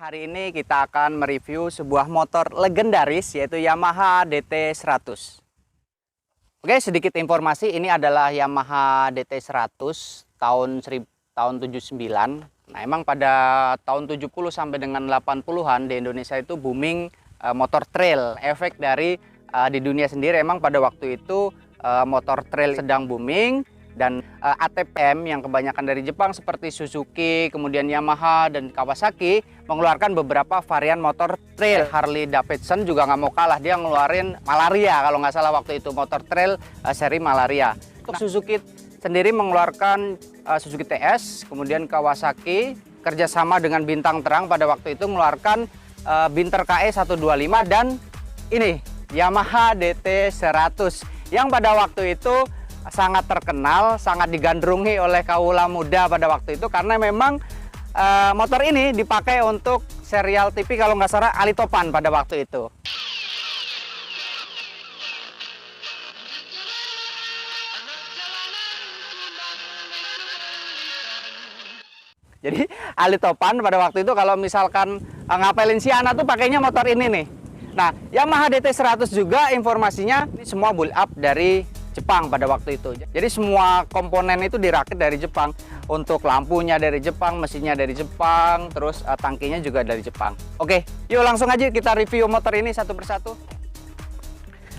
Hari ini kita akan mereview sebuah motor legendaris yaitu Yamaha DT100. Oke, sedikit informasi, ini adalah Yamaha DT100 tahun 79. Nah, emang pada tahun 70 sampai dengan 80-an di Indonesia itu booming motor trail. Efek dari di dunia sendiri emang pada waktu itu motor trail sedang booming. Dan ATPM yang kebanyakan dari Jepang seperti Suzuki, kemudian Yamaha dan Kawasaki mengeluarkan beberapa varian motor trail. Harley Davidson juga nggak mau kalah, dia ngeluarin Malaria kalau nggak salah waktu itu, motor trail seri Malaria. Untuk Suzuki sendiri mengeluarkan Suzuki TS, kemudian Kawasaki kerjasama dengan Bintang Terang pada waktu itu mengeluarkan Binter KE 125 dan ini Yamaha DT100 yang pada waktu itu sangat terkenal, sangat digandrungi oleh kaula muda pada waktu itu karena memang motor ini dipakai untuk serial TV kalau nggak salah Ali Topan pada waktu itu. Jadi Ali Topan pada waktu itu kalau misalkan ngapelin si anak tuh pakainya motor ini nih. Nah, Yamaha DT100 juga informasinya ini semua build up dari Jepang pada waktu itu. Jadi semua komponen itu dirakit dari Jepang. Untuk lampunya dari Jepang, mesinnya dari Jepang, terus tangkinya juga dari Jepang. Oke, yuk langsung aja kita review motor ini satu persatu.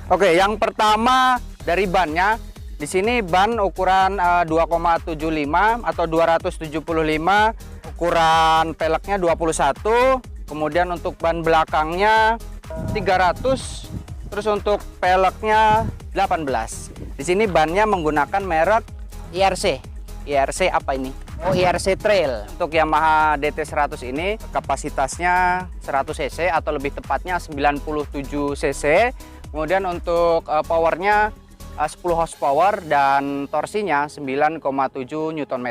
Oke, yang pertama dari bannya. Di sini ban ukuran 2,75 atau 275, ukuran peleknya 21. Kemudian untuk ban belakangnya 300, terus untuk peleknya 18. Di sini bannya menggunakan merek IRC. IRC apa ini? Oh, IRC Trail. Untuk Yamaha DT100 ini kapasitasnya 100 cc atau lebih tepatnya 97 cc. Kemudian untuk powernya 10 horsepower dan torsinya 9,7 Nm.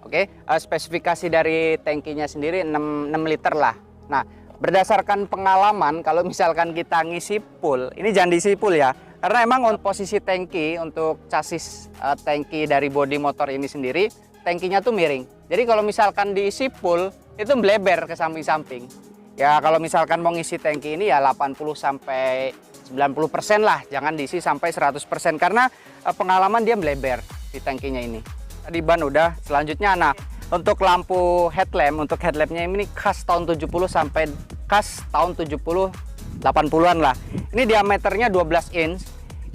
Oke, spesifikasi dari tangkinya sendiri 6 liter lah. Nah, berdasarkan pengalaman kalau misalkan kita ngisi full, ini jangan diisi full ya. Karena emang untuk posisi tangki, untuk chassis tangki dari bodi motor ini sendiri, tangkinya tuh miring. Jadi kalau misalkan diisi full, itu melebar ke samping-samping. Ya kalau misalkan mau ngisi tangki ini ya 80 sampai 90% lah, jangan diisi sampai 100% karena pengalaman dia melebar di tangkinya ini. Tadi ban udah, selanjutnya nah untuk lampu headlamp, untuk headlampnya ini khas tahun 70 sampai khas tahun 80-an lah. Ini diameternya 12 inch.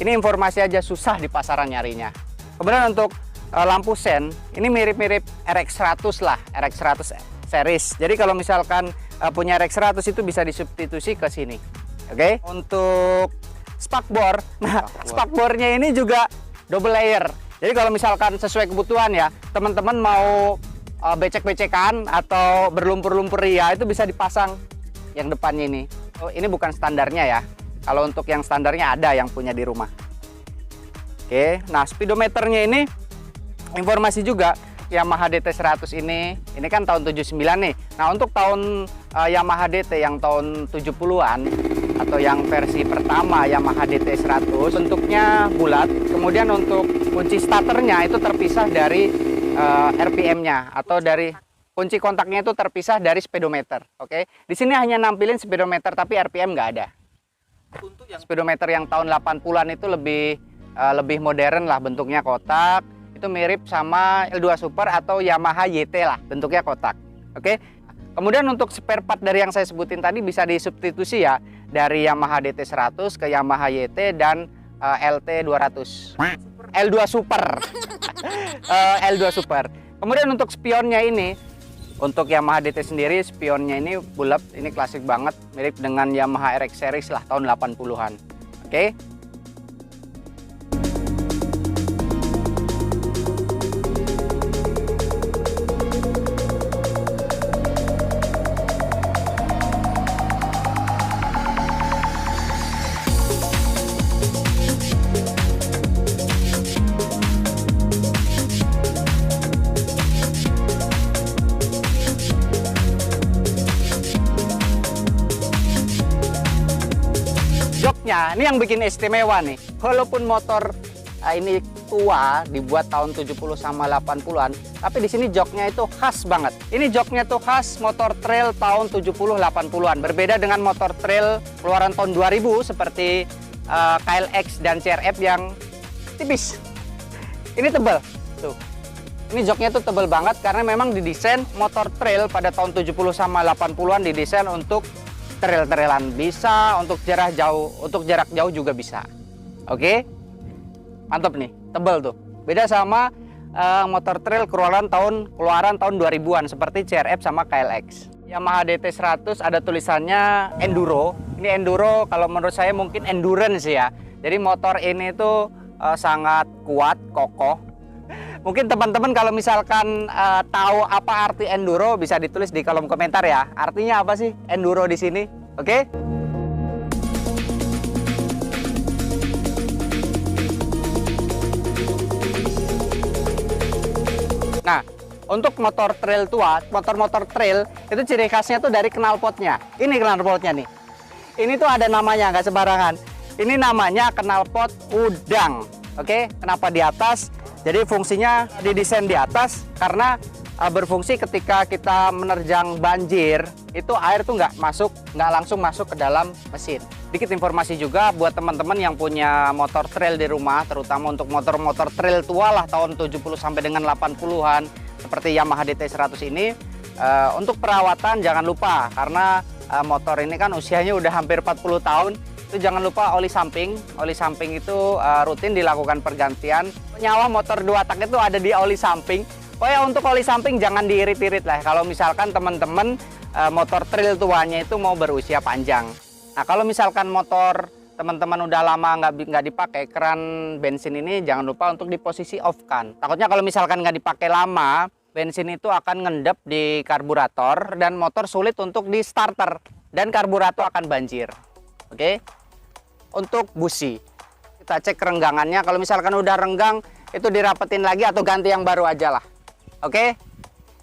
Ini informasi aja susah di pasaran nyarinya. Kemudian untuk lampu sen, ini mirip-mirip RX100 lah, RX100 series. Jadi kalau misalkan punya RX100 itu bisa disubstitusi ke sini. Oke. Untuk spakbor, nah spakbornya ini juga double layer. Jadi kalau misalkan sesuai kebutuhan ya, teman-teman mau becek-becekan atau berlumpur-lumpur ya, itu bisa dipasang yang depannya ini. Oh, ini bukan standarnya ya. Kalau untuk yang standarnya ada yang punya di rumah. Oke, nah speedometernya ini informasi juga Yamaha DT100 ini kan tahun 79 nih. Nah, untuk tahun Yamaha DT yang tahun 70-an atau yang versi pertama Yamaha DT100 bentuknya bulat. Kemudian untuk kunci starternya itu terpisah dari RPM-nya atau dari kunci kontaknya itu terpisah dari speedometer. Oke, di sini hanya nampilin speedometer tapi RPM nggak ada. Untuk yang speedometer yang tahun 80-an itu lebih modern lah, bentuknya kotak. Itu mirip sama L2 Super atau Yamaha YT lah, bentuknya kotak. Oke. Kemudian untuk spare part dari yang saya sebutin tadi bisa disubstitusi ya dari Yamaha DT100 ke Yamaha YT dan LT200. L2 Super. L2 Super. Kemudian untuk spionnya ini, untuk Yamaha DT sendiri spionnya ini bulat, ini klasik banget, mirip dengan Yamaha RX series lah tahun 80-an. Oke. Ini yang bikin istimewa nih. Walaupun motor ini tua, dibuat tahun 70 sama 80-an, tapi di sini joknya itu khas banget. Ini joknya tuh khas motor trail tahun 70 80-an. Berbeda dengan motor trail keluaran tahun 2000 seperti KLX dan CRF yang tipis. Ini tebal. Tuh. Ini joknya tuh tebal banget karena memang didesain motor trail pada tahun 70 sama 80-an didesain untuk trail-trailan bisa, untuk jarak jauh juga bisa. Oke. Mantap nih, tebal tuh. Beda sama motor trail keluaran tahun 2000-an seperti CRF sama KLX. Yamaha DT100 ada tulisannya enduro. Ini enduro kalau menurut saya mungkin endurance ya. Jadi motor ini tuh sangat kuat, kokoh. Mungkin teman-teman kalau misalkan tahu apa arti enduro bisa ditulis di kolom komentar ya. Artinya apa sih enduro di sini? Oke? Nah, untuk motor trail tua, motor-motor trail itu ciri khasnya tuh dari knalpotnya. Ini knalpotnya nih. Ini tuh ada namanya, nggak sembarangan. Ini namanya knalpot udang. Oke, kenapa di atas? Jadi fungsinya didesain di atas karena berfungsi ketika kita menerjang banjir, itu air tuh nggak langsung masuk ke dalam mesin. Dikit informasi juga buat teman-teman yang punya motor trail di rumah, terutama untuk motor-motor trail tua lah tahun 70 sampai dengan 80-an seperti Yamaha DT100 ini, untuk perawatan jangan lupa karena motor ini kan usianya udah hampir 40 tahun. Itu jangan lupa oli samping. Oli samping itu rutin dilakukan pergantian. Nyawa motor 2 tak itu ada di oli samping. Pokoknya untuk oli samping jangan diirit-irit lah kalau misalkan teman-teman motor trail tuanya itu mau berusia panjang. Nah, kalau misalkan motor teman-teman udah lama nggak dipakai, keran bensin ini jangan lupa untuk di posisi off kan. Takutnya kalau misalkan nggak dipakai lama, bensin itu akan ngendap di karburator dan motor sulit untuk di starter dan karburator akan banjir. Oke. Untuk busi, kita cek renggangannya. Kalau misalkan udah renggang, itu dirapetin lagi atau ganti yang baru aja lah. Oke.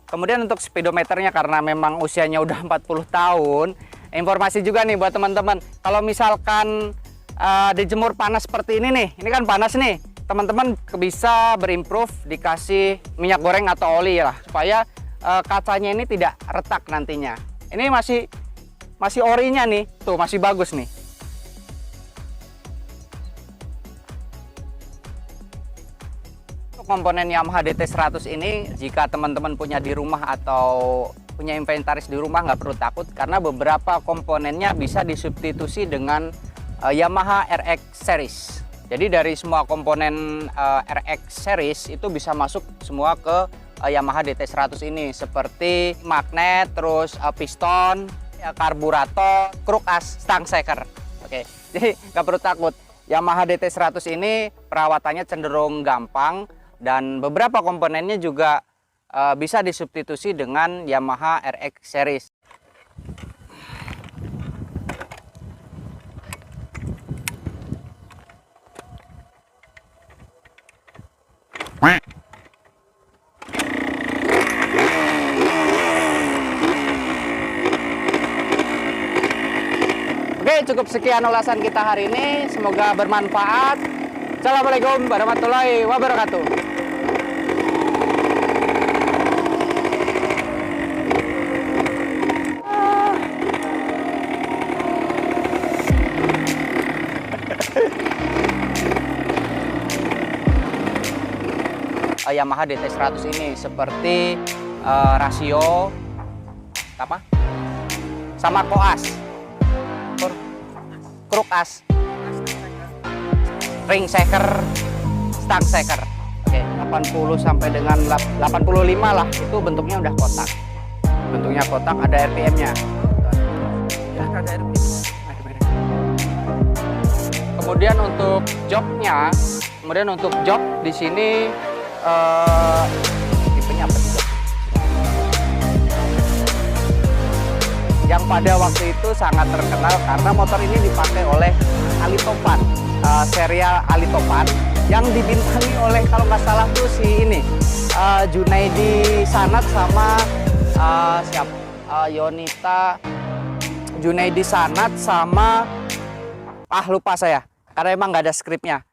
Kemudian untuk speedometernya karena memang usianya udah 40 tahun. Informasi juga nih buat teman-teman, kalau misalkan dijemur panas seperti ini nih, ini kan panas nih, teman-teman bisa berimprove dikasih minyak goreng atau oli lah, supaya kacanya ini tidak retak nantinya. Ini masih orinya nih, tuh masih bagus nih. Untuk komponen Yamaha DT100 ini, jika teman-teman punya di rumah atau punya inventaris di rumah, nggak perlu takut karena beberapa komponennya bisa disubstitusi dengan Yamaha RX series. Jadi dari semua komponen RX series itu bisa masuk semua ke Yamaha DT100 ini, seperti magnet, terus piston, karburator, kruk as, stang shaker. Oke, jadi nggak perlu takut. Yamaha DT100 ini perawatannya cenderung gampang dan beberapa komponennya juga bisa disubstitusi dengan Yamaha RX series. Oke, cukup sekian ulasan kita hari ini. Semoga bermanfaat. Assalamualaikum warahmatullahi wabarakatuh. Yamaha DT100 ini seperti rasio apa sama koas, kruk as, ring shaker, stang shaker. Oke, 80 sampai dengan 85 lah, itu bentuknya udah kotak. Bentuknya kotak, ada RPM-nya. Ya, ada RPM. Kemudian untuk jok di sini tipenya apa sih? Yang pada waktu itu sangat terkenal karena motor ini dipakai oleh Ali Topan, serial Ali Topan yang dibintangi oleh kalau nggak salah tuh si ini Junaidi Sanat sama Junaidi Sanat sama lupa saya karena emang nggak ada skripnya.